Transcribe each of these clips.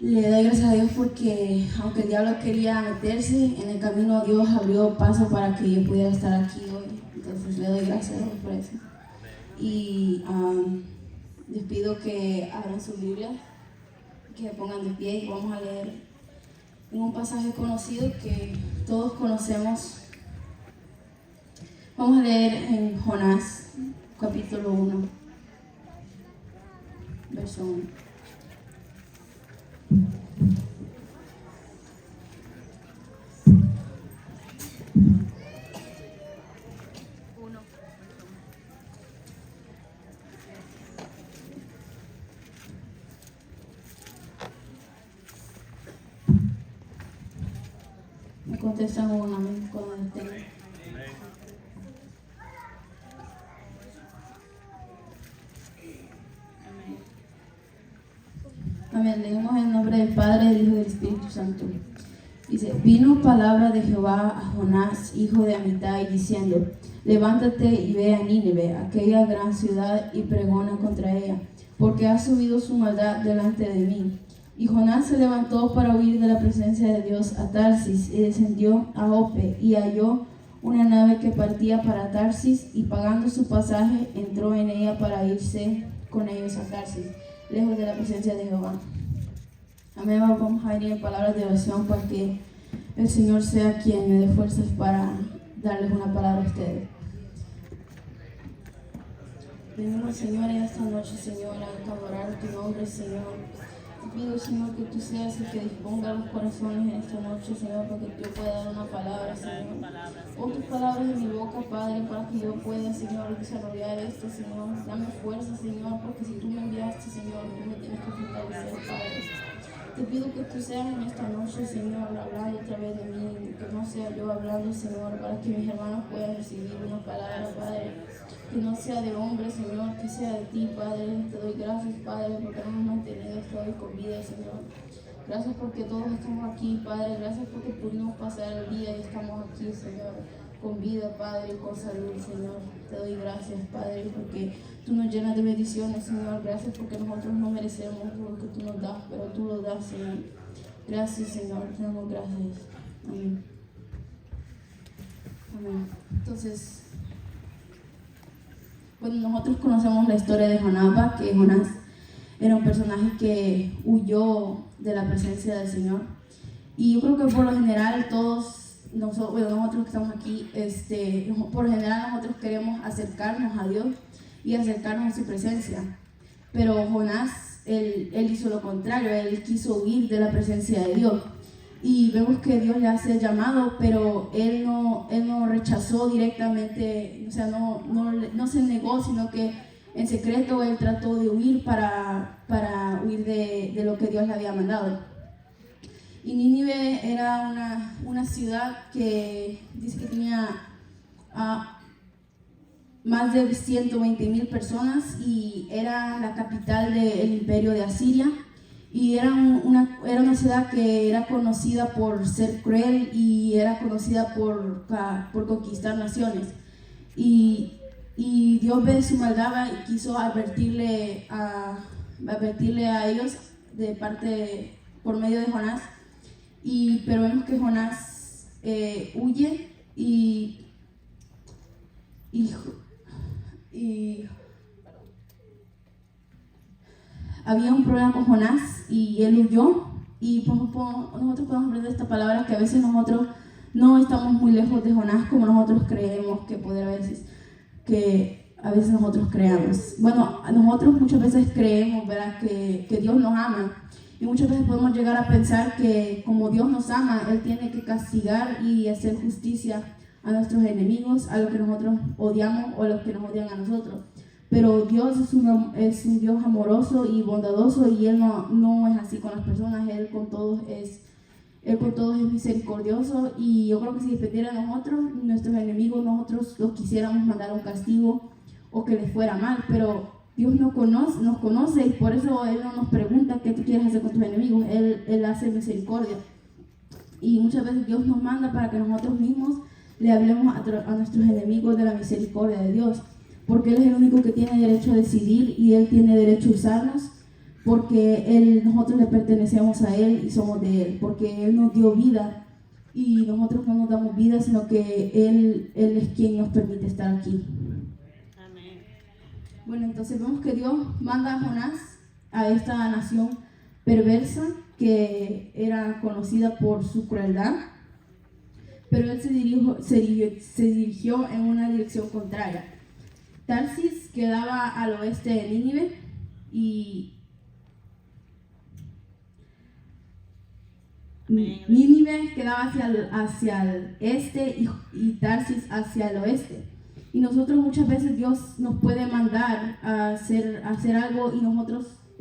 Le doy gracias a Dios porque aunque el diablo quería meterse en el camino, Dios abrió paso para que yo pudiera estar aquí hoy. Entonces le doy gracias a Dios por eso. Y les pido que abran su Biblia, que se pongan de pie y vamos a leer un pasaje conocido que todos conocemos. Vamos a leer en Jonás, capítulo 1, verso 1. Me contestan un amén cuando estén. Amén. Leemos en el nombre del Padre, del Hijo y del Espíritu Santo. Dice: vino palabra de Jehová a Jonás, hijo de Amitai, diciendo: levántate y ve a Nínive, aquella gran ciudad, y pregona contra ella, porque ha subido su maldad delante de mí. Y Jonás se levantó para huir de la presencia de Dios a Tarsis, y descendió a Jope, y halló una nave que partía para Tarsis, y pagando su pasaje, entró en ella para irse con ellos a Tarsis, lejos de la presencia de Jehová. Amén. Vamos a ir en palabras de oración para que el Señor sea quien me dé fuerzas para darles una palabra a ustedes. Venimos, Señor, en esta noche, Señor, a adorar tu nombre, Señor. Te pido, Señor, que tú seas el que disponga los corazones en esta noche, Señor, para que yo pueda dar una palabra, Señor. Pon tus palabras en mi boca, Padre, para que yo pueda, Señor, desarrollar esto, Señor. Dame fuerza, Señor, porque si tú me enviaste, Señor, tú me tienes que fortalecer, Padre. Te pido que tú seas en esta noche, Señor, hablando a través de mí, que no sea yo hablando, Señor, para que mis hermanos puedan recibir una palabra, Padre. Que no sea de hombre, Señor, que sea de ti, Padre. Te doy gracias, Padre, porque nos has mantenido hasta hoy con vida, Señor. Gracias porque todos estamos aquí, Padre. Gracias porque pudimos pasar el día y estamos aquí, Señor, con vida, Padre, y con salud, Señor. Te doy gracias, Padre, porque tú nos llenas de bendiciones, Señor. Gracias porque nosotros no merecemos lo que tú nos das, pero tú lo das, Señor. Gracias, Señor. Te damos gracias. Amén. Amén. Entonces, bueno, nosotros conocemos la historia de Jonás, que Jonás era un personaje que huyó de la presencia del Señor. Y yo creo que por lo general todos nosotros que estamos aquí, por lo general nosotros queremos acercarnos a Dios y acercarnos a su presencia. Pero Jonás, él hizo lo contrario, él quiso huir de la presencia de Dios. Y vemos que Dios le hace el llamado, pero él no rechazó directamente, o sea, no se negó, sino que en secreto él trató de huir para huir de lo que Dios le había mandado. Y Nínive era una ciudad que dice que tenía más de 120,000 personas y era la capital del imperio de Asiria. Y era una ciudad que era conocida por ser cruel y era conocida por conquistar naciones. Y Dios ve su maldad y quiso advertirle a ellos por medio de Jonás. Pero vemos que Jonás huye y había un problema con Jonás y él huyó. Y nosotros podemos aprender esta palabra, que a veces nosotros no estamos muy lejos de Jonás como nosotros creemos que a veces nosotros creamos. Bueno, nosotros muchas veces creemos, ¿verdad?, que Dios nos ama. Y muchas veces podemos llegar a pensar que como Dios nos ama, Él tiene que castigar y hacer justicia a nuestros enemigos, a los que nosotros odiamos o a los que nos odian a nosotros. Pero Dios es un Dios amoroso y bondadoso, y Él no es así con las personas. Él con todos es misericordioso. Y yo creo que si dependiera de nosotros, nuestros enemigos, nosotros los quisiéramos mandar a un castigo o que les fuera mal. Pero Dios nos conoce y por eso Él no nos pregunta qué tú quieres hacer con tus enemigos. Él hace misericordia. Y muchas veces Dios nos manda para que nosotros mismos le hablemos a nuestros enemigos de la misericordia de Dios. Porque Él es el único que tiene derecho a decidir y Él tiene derecho a usarnos porque nosotros le pertenecemos a Él y somos de Él, porque Él nos dio vida y nosotros no nos damos vida, sino que Él es quien nos permite estar aquí. Amén. Bueno, entonces vemos que Dios manda a Jonás a esta nación perversa que era conocida por su crueldad, pero él se dirigió en una dirección contraria. Tarsis quedaba al oeste de Nínive y Nínive quedaba hacia el este y Tarsis hacia el oeste. Y nosotros muchas veces Dios nos puede mandar a hacer algo y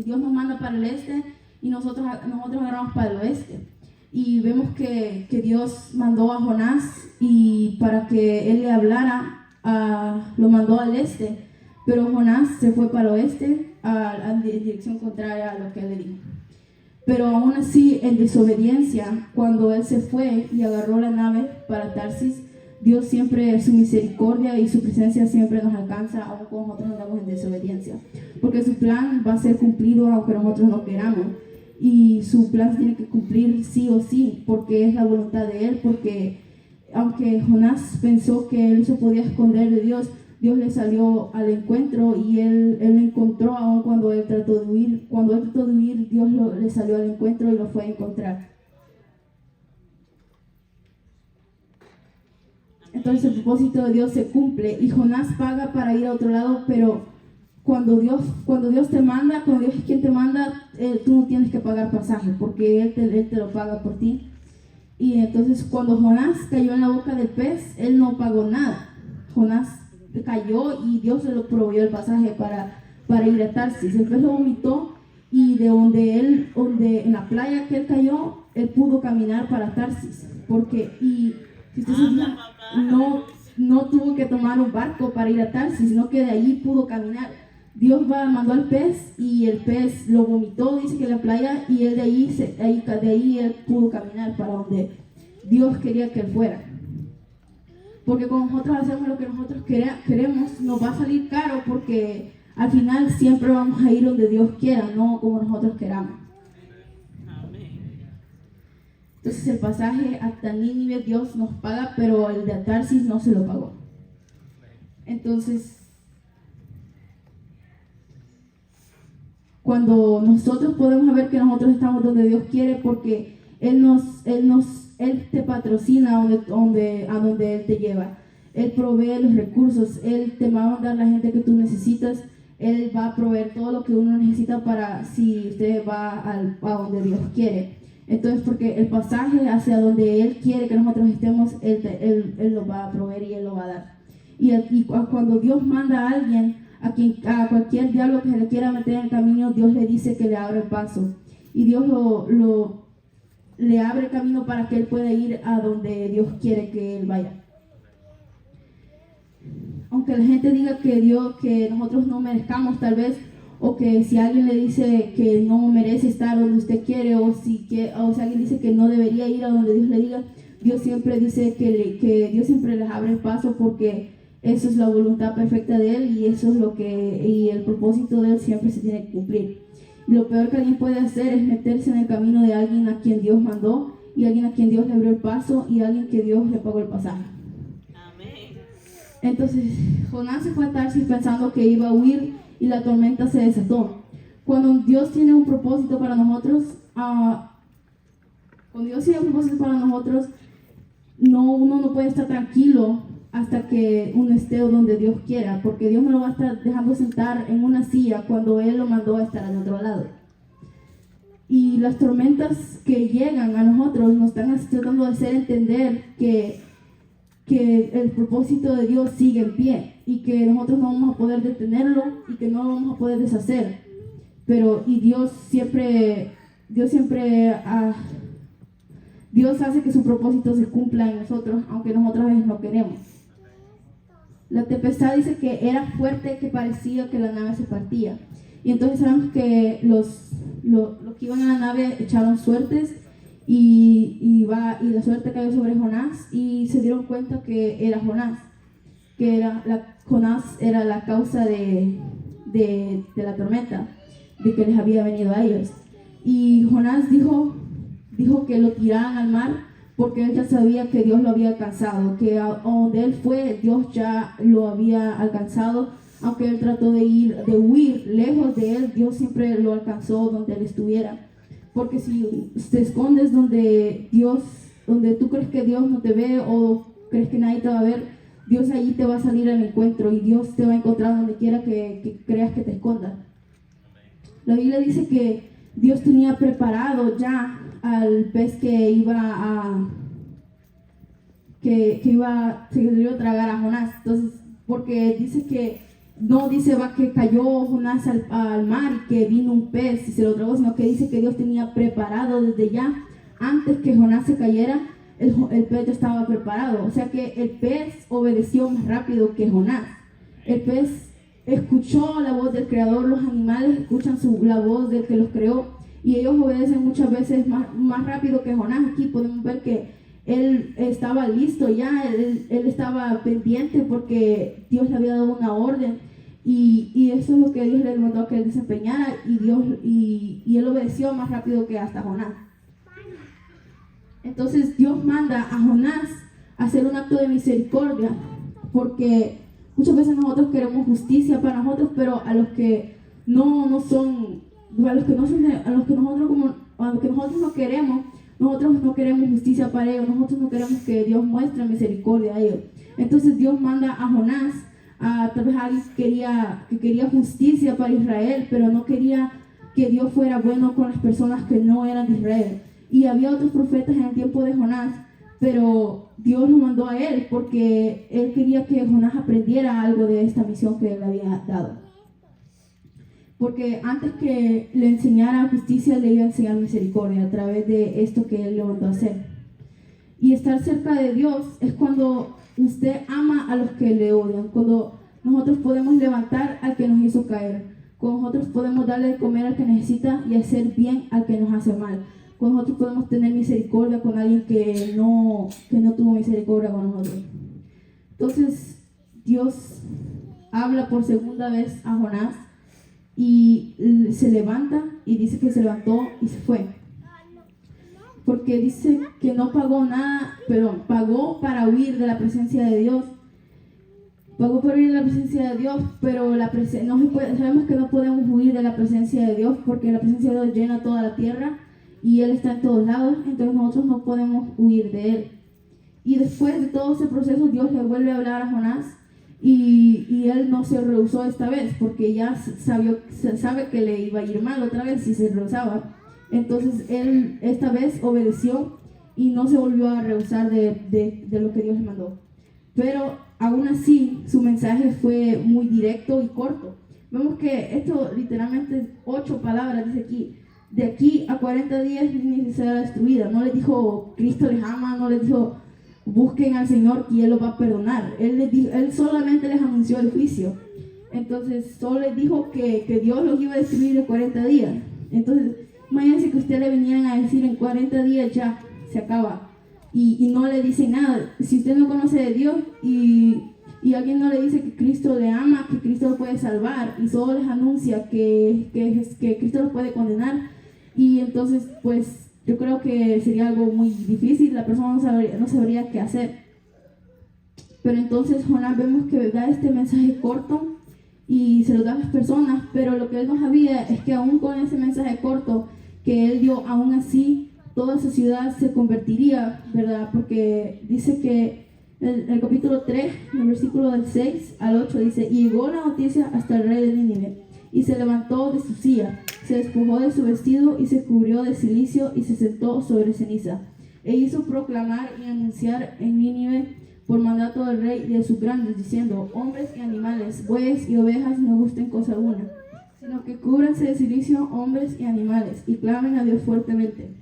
Dios nos manda para el este y nosotros agarramos para el oeste. Y vemos que Dios mandó a Jonás y para que él le hablara, lo mandó al este, pero Jonás se fue para el oeste en dirección contraria a lo que él le dijo. Pero aún así, en desobediencia, cuando él se fue y agarró la nave para Tarsis, Dios siempre, su misericordia y su presencia siempre nos alcanza, aun cuando nosotros andamos en desobediencia. Porque su plan va a ser cumplido aunque nosotros no queramos. Y su plan tiene que cumplir sí o sí, porque es la voluntad de Él. Porque aunque Jonás pensó que él se podía esconder de Dios, Dios le salió al encuentro y él lo encontró aun cuando él trató de huir. Cuando él trató de huir, Dios le salió al encuentro y lo fue a encontrar. Entonces el propósito de Dios se cumple y Jonás paga para ir a otro lado, pero cuando Dios te manda, cuando Dios es quien te manda, tú no tienes que pagar pasaje porque Él te lo paga por ti. Y entonces cuando Jonás cayó en la boca del pez, él no pagó nada. Jonás cayó y Dios le proveyó el pasaje para ir a Tarsis. El pez lo vomitó y de donde en la playa que él cayó, él pudo caminar para Tarsis. Y si usted se fija, no tuvo que tomar un barco para ir a Tarsis, sino que de allí pudo caminar. Dios mandó al pez y el pez lo vomitó, dice que en la playa, y él de ahí él pudo caminar para donde Dios quería que él fuera. Porque cuando nosotros hacemos lo que nosotros queremos, nos va a salir caro porque al final siempre vamos a ir donde Dios quiera, no como nosotros queramos. Entonces el pasaje hasta Nínive Dios nos paga, pero el de Tarsis no se lo pagó. Entonces, cuando nosotros podemos ver que nosotros estamos donde Dios quiere, porque Él te patrocina a donde Él te lleva. Él provee los recursos, Él te va a mandar la gente que tú necesitas, Él va a proveer todo lo que uno necesita para si usted va a donde Dios quiere. Entonces, porque el pasaje hacia donde Él quiere que nosotros estemos, Él lo va a proveer y Él lo va a dar. Y cuando Dios manda a alguien, a cualquier diablo que se le quiera meter en el camino, Dios le dice que le abre el paso. Y Dios le abre el camino para que Él pueda ir a donde Dios quiere que Él vaya. Aunque la gente diga que nosotros no merezcamos tal vez, o que si alguien le dice que no merece estar donde usted quiere, o si alguien dice que no debería ir a donde Dios le diga, Dios siempre dice que Dios siempre les abre el paso, porque eso es la voluntad perfecta de Él y eso es y el propósito de Él siempre se tiene que cumplir. Y lo peor que alguien puede hacer es meterse en el camino de alguien a quien Dios mandó y alguien a quien Dios le abrió el paso y alguien que Dios le pagó el pasaje. Amén. Entonces Jonás se fue a Tarsis pensando que iba a huir y la tormenta se desató. Cuando Dios tiene un propósito para nosotros, uno no puede estar tranquilo hasta que uno esté donde Dios quiera, porque Dios no lo va a estar dejando sentar en una silla cuando Él lo mandó a estar al otro lado. Y las tormentas que llegan a nosotros nos están tratando de hacer entender que el propósito de Dios sigue en pie y que nosotros no vamos a poder detenerlo y que no lo vamos a poder deshacer. Dios hace que su propósito se cumpla en nosotros, aunque nosotros a veces no queremos. La tempestad dice que era fuerte, que parecía que la nave se partía. Y entonces sabemos que los que iban a la nave echaron suertes y la suerte cayó sobre Jonás y se dieron cuenta que era Jonás, Jonás era la causa de la tormenta. que les había venido a ellos. Y Jonás dijo que lo tiraran al mar porque él ya sabía que Dios lo había alcanzado, que a donde él fue, Dios ya lo había alcanzado. Aunque él trató de huir lejos de él, Dios siempre lo alcanzó donde él estuviera. Porque si te escondes donde tú crees que Dios no te ve o crees que nadie te va a ver, Dios allí te va a salir al encuentro y Dios te va a encontrar donde quiera que creas que te escondas. La Biblia dice que Dios tenía preparado ya al pez que iba a tragar a Jonás. Entonces, porque dice que no dice que cayó Jonás al mar y que vino un pez y se lo tragó, sino que dice que Dios tenía preparado desde ya, antes que Jonás se cayera, el pez ya estaba preparado. O sea que el pez obedeció más rápido que Jonás. El pez escuchó la voz del Creador, los animales escuchan la voz del que los creó y ellos obedecen muchas veces más rápido que Jonás. Aquí podemos ver que él estaba listo ya, él estaba pendiente porque Dios le había dado una orden y eso es lo que Dios le mandó a que él desempeñara y él obedeció más rápido que hasta Jonás. Entonces Dios manda a Jonás a hacer un acto de misericordia porque muchas veces nosotros queremos justicia para nosotros, pero a los que nosotros no queremos, nosotros no queremos justicia para ellos, nosotros no queremos que Dios muestre misericordia a ellos. Entonces Dios manda a Jonás tal vez alguien que quería justicia para Israel, pero no quería que Dios fuera bueno con las personas que no eran de Israel. Y había otros profetas en el tiempo de Jonás, pero Dios lo mandó a él porque él quería que Jonás aprendiera algo de esta misión que él le había dado. Porque antes que le enseñara justicia, le iba a enseñar misericordia a través de esto que él le mandó a hacer. Y estar cerca de Dios es cuando usted ama a los que le odian, cuando nosotros podemos levantar al que nos hizo caer, cuando nosotros podemos darle de comer al que necesita y hacer bien al que nos hace mal, cuando nosotros podemos tener misericordia con alguien que no tuvo misericordia con nosotros. Entonces Dios habla por segunda vez a Jonás y se levanta y dice que se levantó y se fue. Porque dice que no pagó nada, pero pagó para huir de la presencia de Dios. Pagó para huir de la presencia de Dios, pero sabemos que no podemos huir de la presencia de Dios porque la presencia de Dios llena toda la tierra y Él está en todos lados, entonces nosotros no podemos huir de Él. Y después de todo ese proceso, Dios le vuelve a hablar a Jonás y él no se rehusó esta vez porque ya sabe que le iba a ir mal otra vez si se rehusaba. Entonces él esta vez obedeció y no se volvió a rehusar de lo que Dios le mandó. Pero aún así su mensaje fue muy directo y corto. Vemos que esto literalmente 8 palabras dice aquí. De aquí a 40 días Nínive será destruida. No les dijo Cristo les ama, no les dijo busquen al Señor y Él los va a perdonar. Él solamente les anunció el juicio. Entonces solo les dijo que Dios los iba a destruir en 40 días. Entonces imagínense que ustedes le vinieran a decir en 40 días ya se acaba y no le dicen nada. Si usted no conoce de Dios y alguien no le dice que Cristo le ama, que Cristo lo puede salvar y solo les anuncia que Cristo los puede condenar, y entonces pues yo creo que sería algo muy difícil, la persona no sabría qué hacer. Pero entonces Jonás vemos que da este mensaje corto y se lo da a las personas, pero lo que él no sabía es que aún con ese mensaje corto que él dio, aún así toda esa ciudad se convertiría, ¿verdad? Porque dice que en el capítulo 3, en el versículo del 6 al 8 dice: y llegó la noticia hasta el rey de Nínive, y se levantó de su silla, se despojó de su vestido y se cubrió de cilicio y se sentó sobre ceniza. E hizo proclamar y anunciar en Nínive por mandato del rey y de sus grandes, diciendo: hombres y animales, bueyes y ovejas, no gusten cosa alguna, sino que cúbranse de cilicio hombres y animales, y clamen a Dios fuertemente,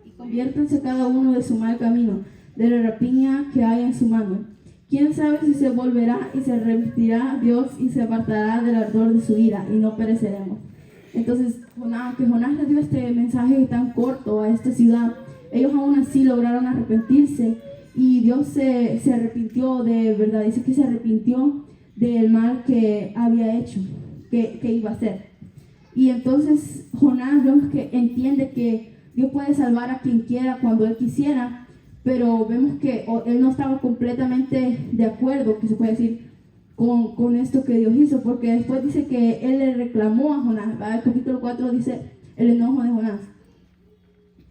y conviértanse cada uno de su mal camino, de la rapiña que hay en su mano. ¿Quién sabe si se volverá y se arrepentirá a Dios y se apartará del ardor de su ira y no pereceremos? Entonces, aunque Jonás le dio este mensaje tan corto a esta ciudad, ellos aún así lograron arrepentirse y Dios se arrepintió de verdad. Dice que se arrepintió del mal que había hecho, que iba a hacer. Y entonces Jonás vemos que entiende que Dios puede salvar a quien quiera cuando Él quisiera, pero vemos que él no estaba completamente de acuerdo, que se puede decir, con esto que Dios hizo, porque después dice que Él le reclamó a Jonás, ¿verdad? El capítulo 4 dice el enojo de Jonás.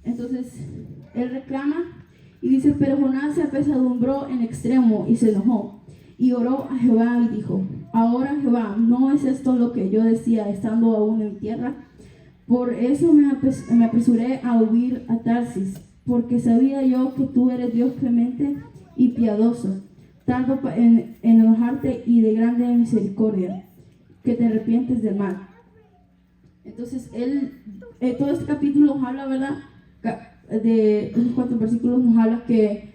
Entonces, Él reclama y dice, pero Jonás se apesadumbró en extremo y se enojó, y oró a Jehová y dijo, ahora Jehová, ¿no es esto lo que yo decía estando aún en tierra? Por eso me apresuré a huir a Tarsis, porque sabía yo que tú eres Dios clemente y piadoso, tardo en enojarte y de grande misericordia, que te arrepientes del mal. Entonces, todo este capítulo nos habla, ¿verdad? De unos 4 versículos nos habla que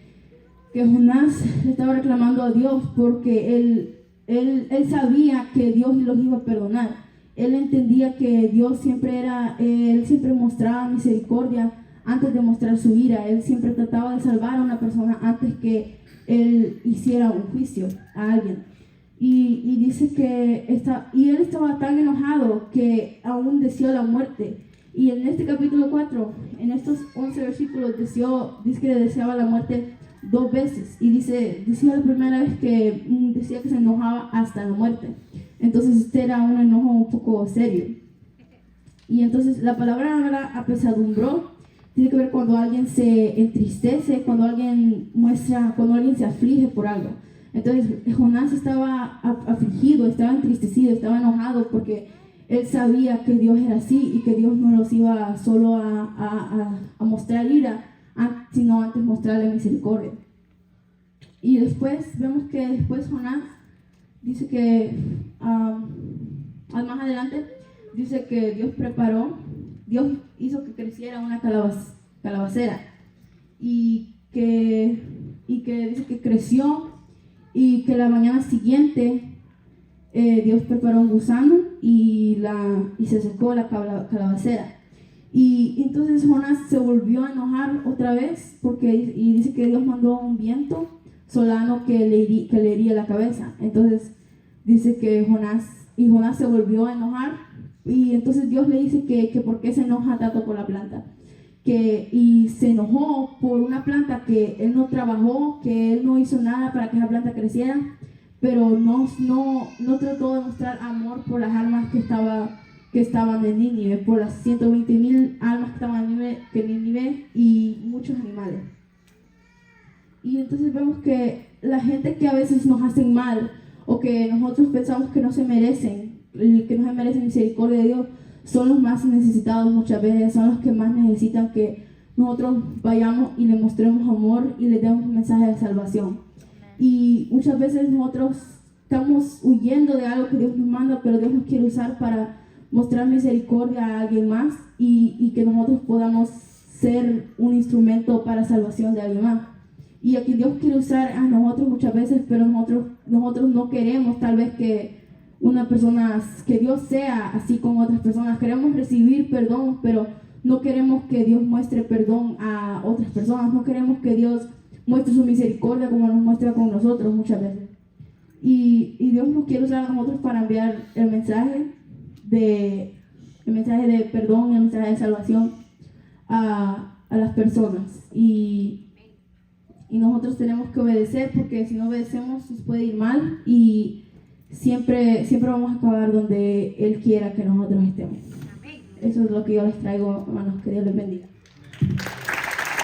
Jonás le estaba reclamando a Dios porque él sabía que Dios los iba a perdonar. Él entendía que Dios él siempre mostraba misericordia antes de mostrar su ira. Él siempre trataba de salvar a una persona antes que él hiciera un juicio a alguien. Y dice que él estaba tan enojado que aún deseó la muerte. Y en este capítulo 4, en estos 11 versículos, dice que deseaba la muerte 2 veces. Y decía la primera vez que decía que se enojaba hasta la muerte. Entonces este era un enojo un poco serio. Y entonces la palabra, ¿verdad?, apesadumbró, tiene que ver cuando alguien se entristece, cuando alguien se aflige por algo. Entonces Jonás estaba afligido, estaba entristecido, estaba enojado porque él sabía que Dios era así y que Dios no los iba solo a mostrar ira, sino antes mostrarle misericordia. Y después vemos que después Jonás dice que más adelante dice que Dios hizo que creciera una calabacera y que dice que creció y que la mañana siguiente Dios preparó un gusano y se secó la calabacera. Y entonces Jonás se volvió a enojar otra vez y dice que Dios mandó un viento solano que le hería la cabeza. Entonces dice que Jonás se volvió a enojar y entonces Dios le dice que por qué se enoja tanto por la planta. Y se enojó por una planta que él no trabajó, que él no hizo nada para que esa planta creciera, pero no trató de mostrar amor por las almas que estaban en Nínive, por las 120,000 almas que estaban en Nínive y muchos animales. Y entonces vemos que la gente que a veces nos hacen mal o que nosotros pensamos que no se merecen misericordia de Dios, son los más necesitados muchas veces, son los que más necesitan que nosotros vayamos y les mostremos amor y les demos un mensaje de salvación. Y muchas veces nosotros estamos huyendo de algo que Dios nos manda, pero Dios nos quiere usar para mostrar misericordia a alguien más y que nosotros podamos ser un instrumento para salvación de alguien más. Y aquí Dios quiere usar a nosotros muchas veces, pero nosotros no queremos tal vez que Dios sea así con otras personas. Queremos recibir perdón, pero no queremos que Dios muestre perdón a otras personas. No queremos que Dios muestre su misericordia como nos muestra con nosotros muchas veces. Y Dios nos quiere usar a nosotros para enviar el mensaje de perdón, el mensaje de salvación a las personas. Y nosotros tenemos que obedecer, porque si no obedecemos nos puede ir mal y siempre vamos a acabar donde Él quiera que nosotros estemos. Eso es lo que yo les traigo, hermanos. Que Dios les bendiga.